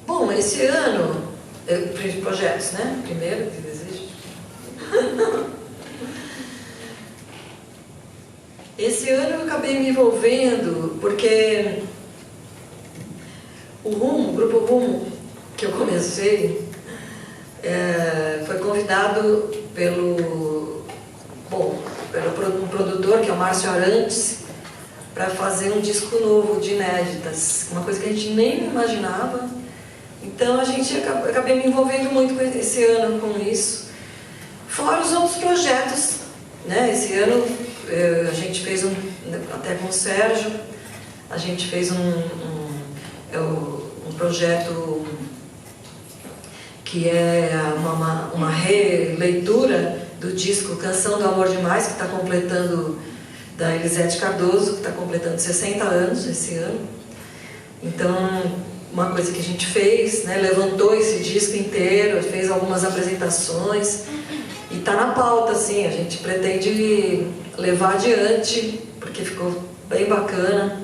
Bom, esse ano, projetos, né? Primeiro, que desejo. Esse ano eu acabei me envolvendo porque o Grupo Rumo, que eu comecei, foi convidado pelo um produtor, que é o Márcio Arantes, para fazer um disco novo de inéditas, uma coisa que a gente nem imaginava. Então acabei me envolvendo muito esse ano com isso. Fora os outros projetos, né? Esse ano a gente fez até com o Sérgio, a gente fez um projeto que é uma releitura do disco Canção do Amor Demais, que está completando, da Elisete Cardoso, que está completando 60 anos esse ano. Então, uma coisa que a gente fez, né, levantou esse disco inteiro, fez algumas apresentações, e está na pauta, assim, a gente pretende levar adiante, porque ficou bem bacana,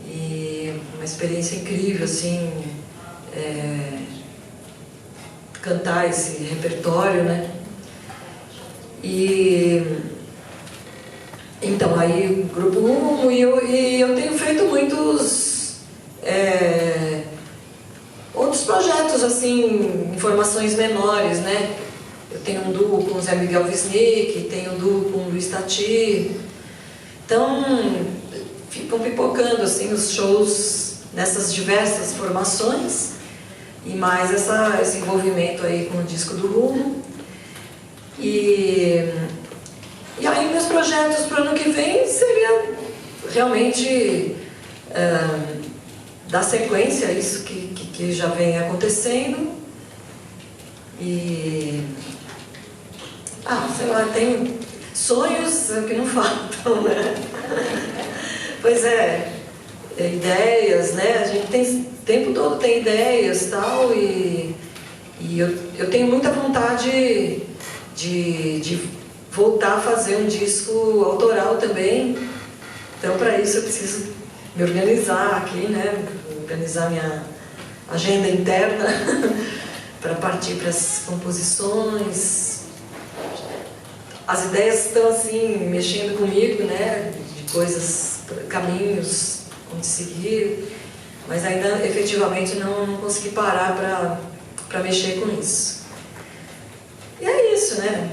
e uma experiência incrível, assim, cantar esse repertório, né? Então, aí o Grupo Rumo, e eu tenho feito muitos outros projetos, assim, informações menores, né? Eu tenho um duo com o Zé Miguel Wisnik, tenho um duo com o Luiz Tati. Então, ficam pipocando, assim, os shows nessas diversas formações, e mais esse envolvimento aí com o disco do Rumo. E aí meus projetos para o ano que vem seria realmente dar sequência a isso que já vem acontecendo. E sei lá, tem sonhos que não faltam, né? Pois ideias, né? A gente tem o tempo todo tem ideias, tal, e eu tenho muita vontade de voltar a fazer um disco autoral também. Então, para isso, eu preciso me organizar aqui, né? Organizar minha agenda interna para partir para as composições. As ideias estão, assim, mexendo comigo, né? De coisas, caminhos onde seguir, mas ainda, efetivamente, não consegui parar para mexer com isso. E é isso, né?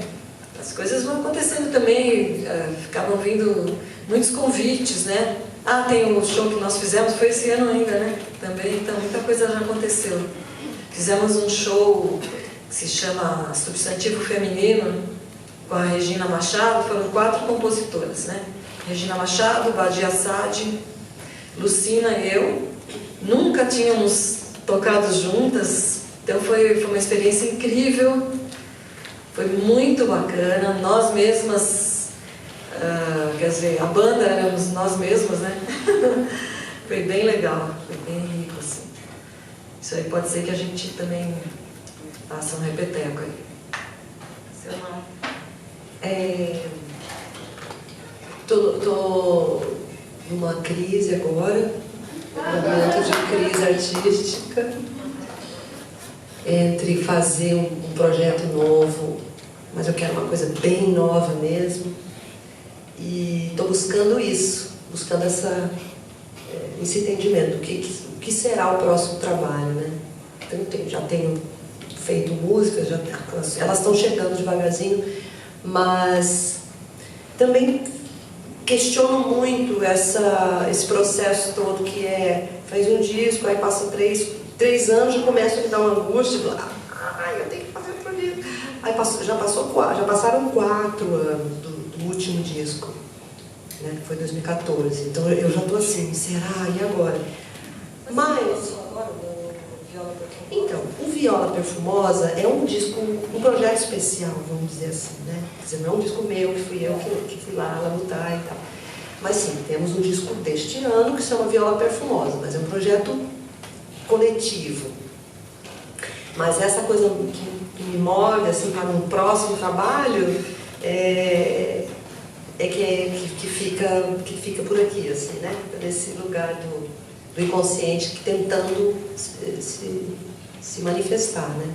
As coisas vão acontecendo também, acabam vindo muitos convites, né? Tem um show que nós fizemos, foi esse ano ainda, né? Também, então muita coisa já aconteceu. Fizemos um show que se chama Substantivo Feminino, com a Regina Machado, foram 4 compositoras, né? Regina Machado, Badia Sade, Lucina e eu. Nunca tínhamos tocado juntas, então foi uma experiência incrível. Foi muito bacana, nós mesmas, quer dizer, a banda éramos nós mesmas, né? Foi bem legal, foi bem rico, assim. Isso aí pode ser que a gente também faça um repeteco aí. Seu nome? Tô numa crise agora, um momento de crise artística, entre fazer um projeto novo, mas eu quero uma coisa bem nova mesmo, e estou buscando isso, buscando esse entendimento, o que será o próximo trabalho, né? Já tenho feito músicas, elas estão chegando devagarzinho, mas também questiono muito esse processo todo que faz um disco, aí passa 3 anos, já começa a me dar uma angústia, eu tenho que fazer outro disco. Aí já passaram 4 anos do último disco, né, que foi 2014, então eu já estou assim, será? E agora? Mas, então, o Viola Perfumosa é um disco, um projeto especial, vamos dizer assim, né? Quer dizer, não é um disco meu, que fui eu que fui lá labutar e tal. Mas sim, temos um disco deste ano que se chama Viola Perfumosa, mas é um projeto coletivo. Mas essa coisa que me move assim, para um próximo trabalho que fica por aqui, assim, né? Nesse lugar do inconsciente tentando se manifestar, né?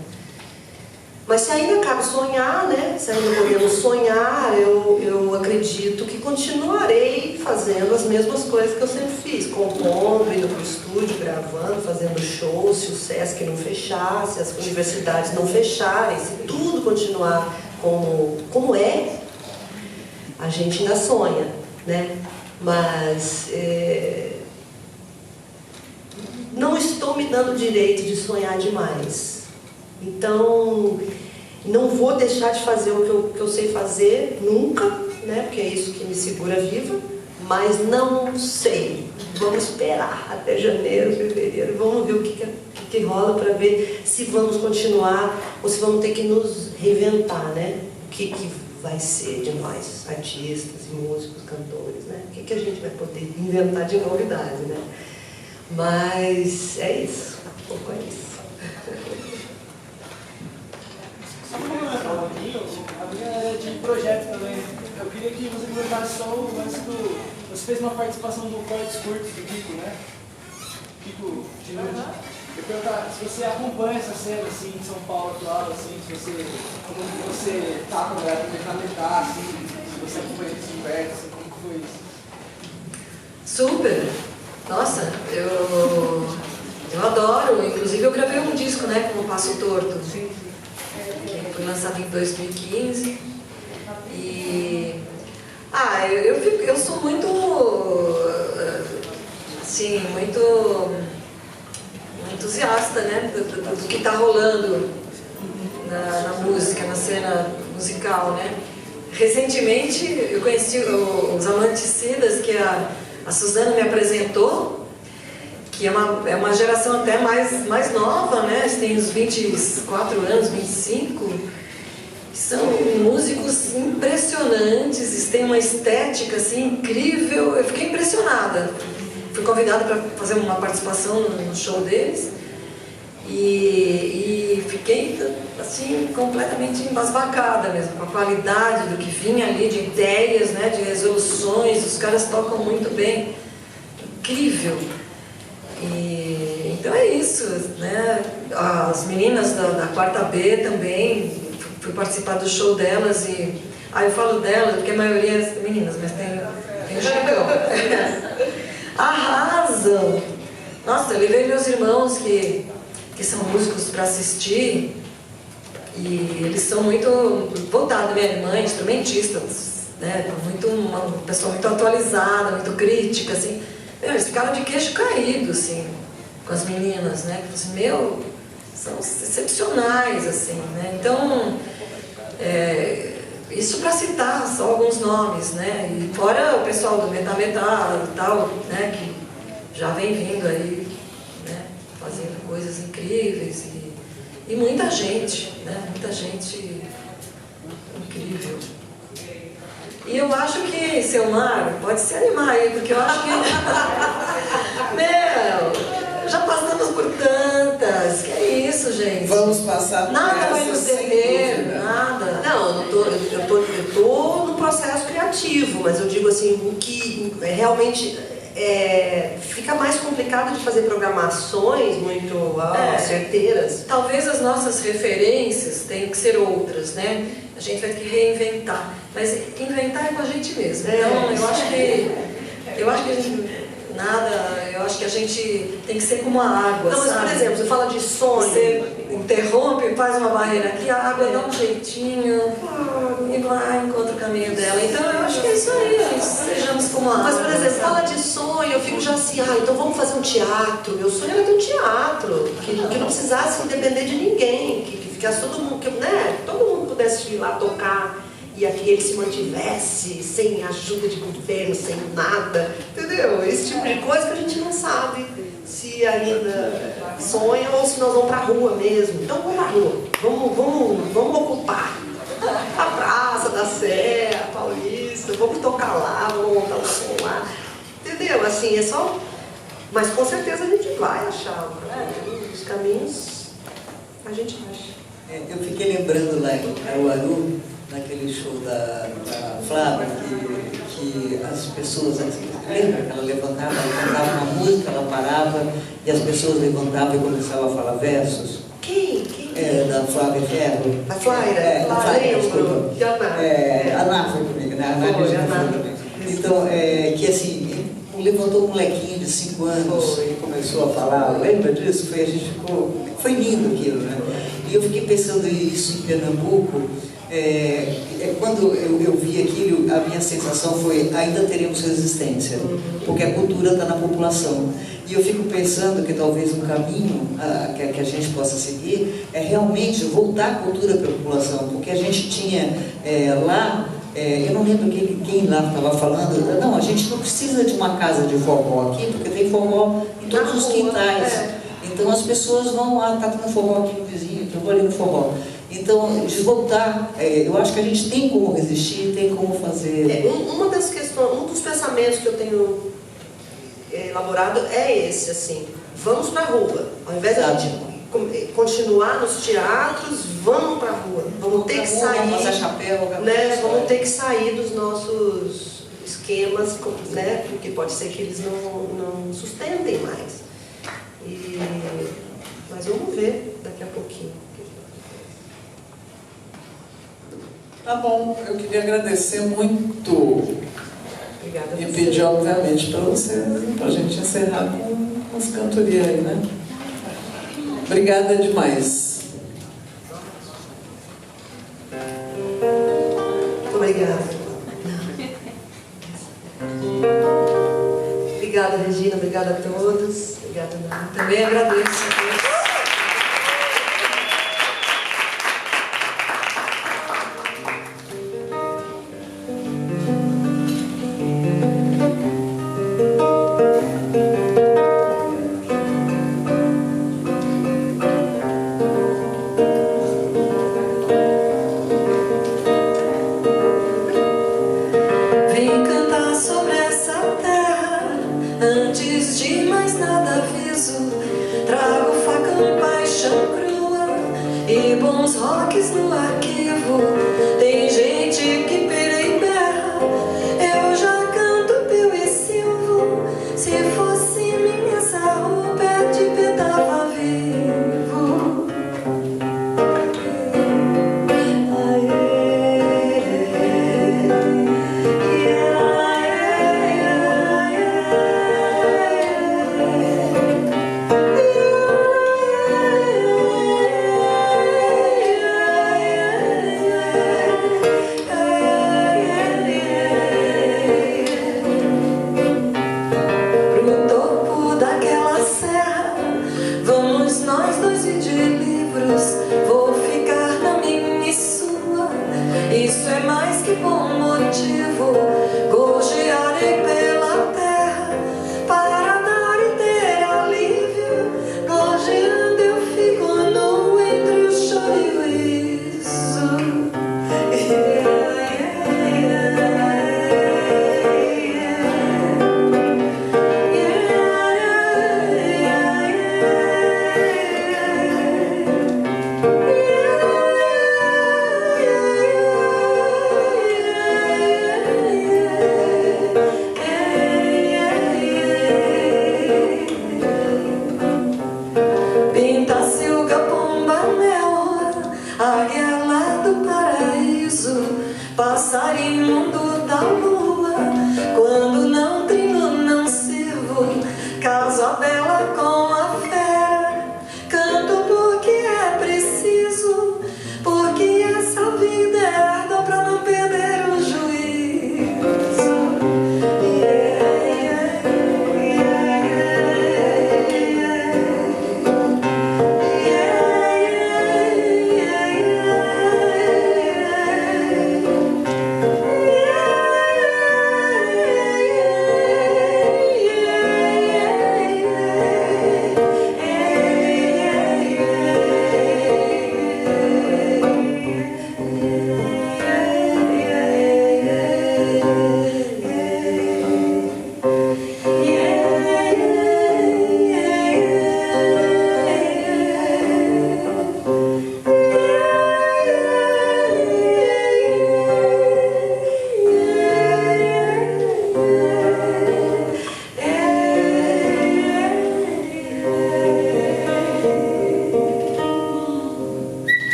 Mas se ainda cabe sonhar, né? Se ainda podemos sonhar, eu acredito que continuarei fazendo as mesmas coisas que eu sempre fiz, compondo, indo para o estúdio, gravando, fazendo shows, se o Sesc não fechar, se as universidades não fecharem, se tudo continuar como é, a gente ainda sonha, né? Mas não estou me dando o direito de sonhar demais. Então, não vou deixar de fazer o que eu sei fazer, nunca, né? Porque é isso que me segura viva, mas não sei. Vamos esperar até janeiro, fevereiro, vamos ver o que rola para ver se vamos continuar ou se vamos ter que nos reinventar, né? O que vai ser de nós, artistas, músicos, cantores, né? O que a gente vai poder inventar de novidade, né? Mas é isso, um pouco é isso. Só para comentar um pouquinho, a minha é de projeto também. Eu queria que você comentasse só o lance do... Você fez uma participação do Cortes Curtos do Kiko, né? Kiko Tinucci. Eu queria perguntar se você acompanha essa cena assim, em São Paulo atual, assim, se você tá com a galera pra tentar, assim, se você acompanha isso de perto, assim, como que foi isso? Super! Nossa, eu adoro. Inclusive eu gravei um disco, né, como Passo Torto. Sim. Foi lançado em 2015 e eu sou muito assim, muito entusiasta, né, do que está rolando na música, na cena musical, né. Recentemente eu conheci os Amanticidas, que a Suzana me apresentou, que é uma geração até mais nova, né? Eles têm uns 24 anos, 25. São músicos impressionantes, eles têm uma estética assim, incrível. Eu fiquei impressionada. Fui convidada para fazer uma participação no show deles e fiquei assim, completamente embasbacada mesmo, com a qualidade do que vinha ali, de ideias, né? De resoluções. Os caras tocam muito bem. Incrível. Então é isso, né? As meninas da quarta B também, fui participar do show delas e... eu falo delas porque a maioria é meninas, mas tem o Chicão. Arrasam! Nossa, eu levei meus irmãos que são músicos para assistir e eles são muito voltados, minha irmã, instrumentistas, né? Uma pessoa muito atualizada, muito crítica, assim. Eles ficaram de queixo caído, assim, com as meninas, né? Assim, são excepcionais, assim, né? Então, isso para citar só alguns nomes, né? E fora o pessoal do Metá e tal, né? Que já vem vindo aí, né? Fazendo coisas incríveis e muita gente, né? Muita gente incrível. E eu acho que, seu Mar, pode se animar aí, porque eu acho que... já passamos por tantas. Que é isso, gente? Vamos passar por nada vai nos deter, nada. Não, eu tô no processo criativo, mas eu digo assim, o que realmente fica mais complicado de fazer programações muito certeiras. Talvez as nossas referências tenham que ser outras, né? A gente vai ter que reinventar. Mas inventar é com a gente mesmo. Então, eu acho que a gente tem que ser como a água. Não, mas por exemplo, você fala de sonho. Você interrompe, faz uma barreira aqui, a água dá um jeitinho e vai, encontra o caminho dela. Então eu acho que é isso aí, sejamos como a água. Mas por exemplo, fala de sonho, eu fico já assim, então vamos fazer um teatro. Meu sonho era ter um teatro, que não precisasse depender de ninguém, que ficasse todo mundo, né? Todo mundo pudesse ir lá tocar. E aqui ele se mantivesse sem ajuda de governo, sem nada, entendeu? Esse tipo de coisa que a gente não sabe se ainda sonham ou se nós vamos para a rua mesmo. Então vamos para a rua, vamos ocupar a Praça da Sé, a Paulista, vamos tocar lá, vamos montar um som lá. Entendeu? Assim, é só... Mas com certeza a gente vai achar os caminhos, a gente acha. Eu fiquei lembrando lá em Caruaru, naquele show da Flávia, que as pessoas, lembra que ela levantava, ela cantava uma música, ela parava e as pessoas levantavam e começavam a falar versos? Quem? Da Flávia Ferro. A Flávia? A Flávia, desculpa. A Ana foi comigo, né? A Ana foi também. Então, que assim, levantou um molequinho de 5 anos e começou a falar, lembra disso? Foi lindo aquilo, né? E eu fiquei pensando isso em Pernambuco. Quando eu vi aquilo, a minha sensação foi: ainda teremos resistência, porque a cultura está na população. E eu fico pensando que talvez um caminho que a gente possa seguir é realmente voltar a cultura para a população, porque a gente tinha lá, eu não lembro quem lá estava falando, não, a gente não precisa de uma casa de forró aqui, porque tem forró em todos os quintais. Então as pessoas vão lá, tá tendo forró aqui no vizinho, então eu vou ali no forró. Então, de voltar, eu acho que a gente tem como resistir, tem como fazer. Uma das questões, um dos pensamentos que eu tenho elaborado é esse, assim, vamos para a rua. Ao invés de a gente continuar nos teatros, vamos para a rua. Vamos ter que sair. Vamos passar chapéu, né? Vamos ter que sair dos nossos esquemas, né? Porque pode ser que eles não sustentem mais. Mas vamos ver daqui a pouquinho. Tá bom, eu queria agradecer muito. Obrigada. E pedir, obviamente, para a gente encerrar com as cantorias aí, né? Obrigada demais. Muito obrigada. Obrigada, Regina. Obrigada a todos. Obrigada, Ana. Também agradeço a todos. Passarinho do da lua, quando não